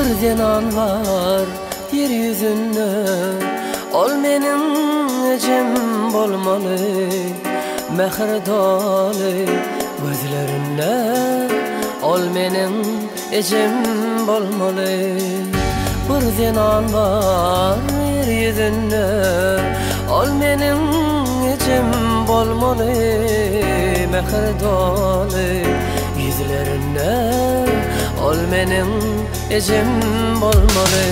Bir zenan var yeryüzünde, ol menin ecem bolmalı. Mehr dolu gözlerinde, ol menin ecem bolmalı. Bir zenan var yeryüzünde, ol menin ecem bolmalı. Mehr dolu yüzlerinde, ol menin ecem bolmalı.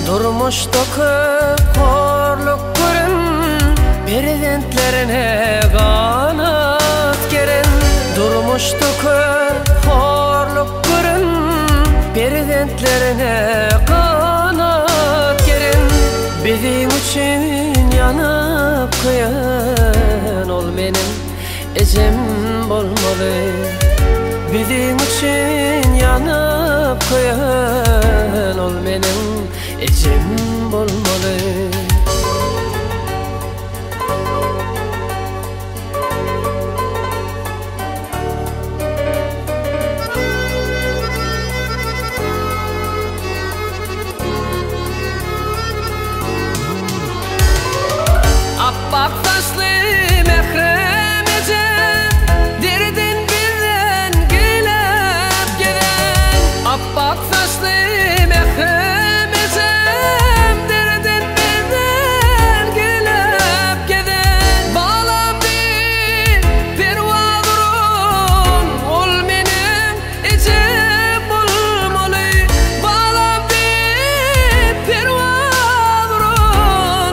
Durmuştu köp horluk görün, prezentlerine kanat geren. Durmuştu köp horluk görün, prezentlerine kanat geren. Bizim için yanıp kıyan, ol menin ecem bolmalı. Bizim için yanıp kıyan, ol menin ecem bolmalı. Appak saçlı mehrem ecem, derdin birden gelip gelen. Appak saçlı mehrem ecem, derdin birden gelip gelen. Bağlandı pervadurun, ol menin ecem bolmalı. Bağlandı pervadurun,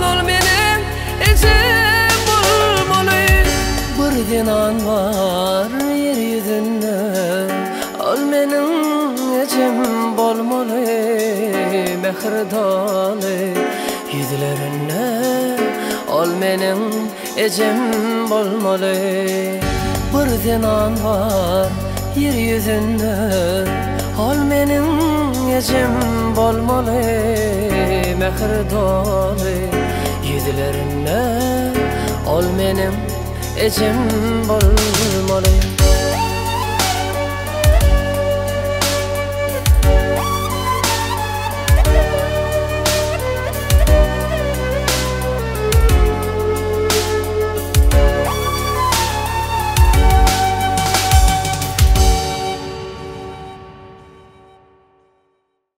ol menin ecem bolmalı. Bir zenan var yeryüzünde, ol menin ecem bolmalı. Mehr dolu yüzlerinde, ol menin ecem bolmalı. Bir zenan var yeryüzünde, ol menin ecem bolmalı. Mehr dolu yüzlerinde, ol menin ecem bolmalı.